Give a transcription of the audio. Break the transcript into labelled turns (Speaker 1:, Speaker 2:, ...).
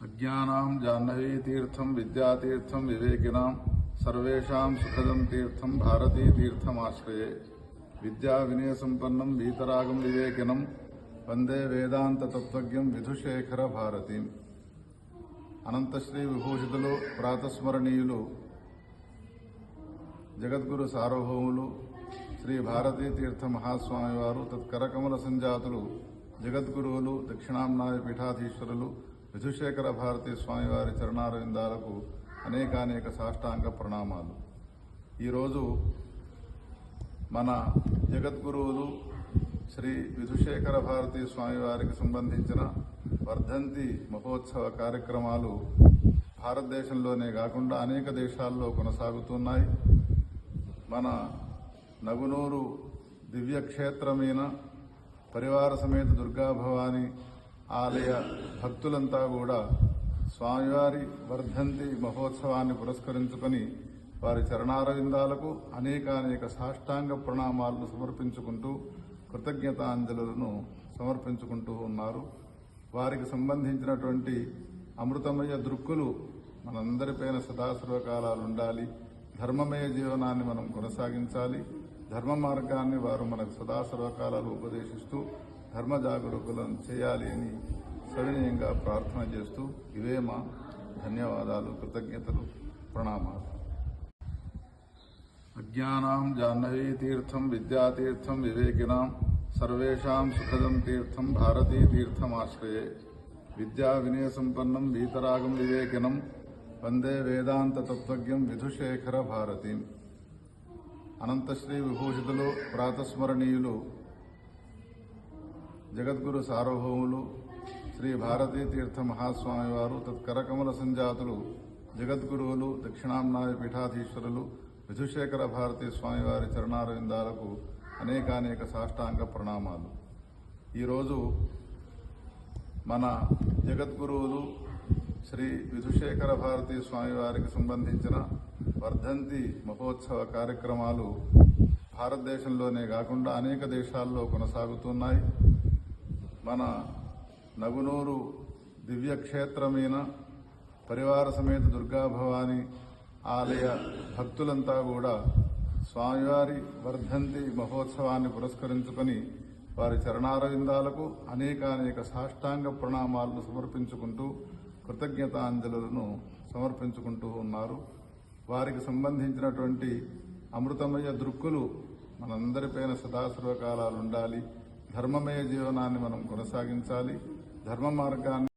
Speaker 1: अज्ञानां जाह्नवीतीर्थं विद्यातीर्थं विवेकिनां सर्वेषां सुखदं तीर्थं भारतीतीर्थमाश्रये विद्या विनयसम्पन्नं वीतरागं विवेकिनं वंदे वेदान्ततत्त्वज्ञं विधुशेखर भारतीं अनंतश्री विभूषितुलु प्रातस्मरणीयुलु जगद्गुरु सार्वभौमुलु श्री भारती तीर्थ महास्वामी वारु तत्करकमल संजातुलु जगद्गुरुవులు दक्षिणाम्नाय पीठाधीश्वरुలు విధుశేఖర భారతీ స్వామివారి చరణారవిందాలకు అనేకానేక సాష్టాంగ ప్రణామాలు. ఈరోజు మన జగద్గురువులు శ్రీ విధుశేఖర భారతీ స్వామివారికి సంబంధించిన వర్ధంతి మహోత్సవ కార్యక్రమాలు భారతదేశంలోనే కాకుండా అనేక దేశాల్లో కొనసాగుతున్నాయి. మన నగునూరు దివ్యక్షేత్రమైన పరివార సమేత దుర్గా భవాని ఆలయ భక్తులంతా కూడా స్వామివారి వర్ధంతి మహోత్సవాన్ని పురస్కరించుకొని వారి చరణారవిందాలకు అనేకానేక సాష్టాంగ ప్రణామాలను సమర్పించుకుంటూ కృతజ్ఞతాంజలులను సమర్పించుకుంటూ ఉన్నారు. వారికి సంబంధించినటువంటి అమృతమయ దృక్కులు మనందరిపైన సదాసర్వకాలాలు ఉండాలి. ధర్మమయ జీవనాన్ని మనం కొనసాగించాలి. ధర్మ మార్గాన్ని వారు మనకు సదాసర్వకాలాలు ఉపదేశిస్తూ ధర్మ జాగరూకులను చేయాలి అని సవినయంగా ప్రార్థన చేస్తూ ఇవే మా ధన్యవాదాలు, కృతజ్ఞతలు, ప్రణామాలు. అజ్ఞానాం జాహ్నవీతీర్థం విద్యాతీర్థం వివేకినాం సర్వేషాం సుఖదం తీర్థం భారతీతీర్థమాశ్రయే విద్యా వినయసంపన్నం వీతరాగం వివేకినం వందే వేదాంతతత్త్వజ్ఞం విధుశేఖర భారతీం అనంతశ్రీ విభూషితులు ప్రాతస్మరణీయులు జగద్గురు సార్వభౌములు శ్రీ భారతీ తీర్థ మహాస్వామి వారు తత్కరకమల సంజాతులు జగద్గురువులు దక్షిణామ్నాయ పీఠాధీశ్వరులు విధుశేఖర భారతీ స్వామివారి చరణారవిందాలకు అనేకానేక సాష్టాంగ ప్రణామాలు. ఈరోజు మన జగద్గురువులు శ్రీ విధుశేఖర భారతీ స్వామివారికి సంబంధించిన వర్ధంతి మహోత్సవ కార్యక్రమాలు భారతదేశంలోనే కాకుండా అనేక దేశాల్లో కొనసాగుతున్నాయి. మన నగునూరు దివ్యక్షేత్రమైన పరివార సమేత దుర్గా భవాని ఆలయ భక్తులంతా కూడా స్వామివారి వర్ధంతి మహోత్సవాన్ని పురస్కరించుకొని వారి చరణారవిందాలకు అనేకానేక సాష్టాంగ ప్రణామాలను సమర్పించుకుంటూ కృతజ్ఞతాంజలులను సమర్పించుకుంటూ ఉన్నారు. వారికి సంబంధించినటువంటి అమృతమయ దృక్కులు మనందరిపైన సదాసర్వకాలాలు ఉండాలి. ధర్మమయ జీవనాన్ని మనం కొనసాగించాలి. ధర్మ మార్గాన్ని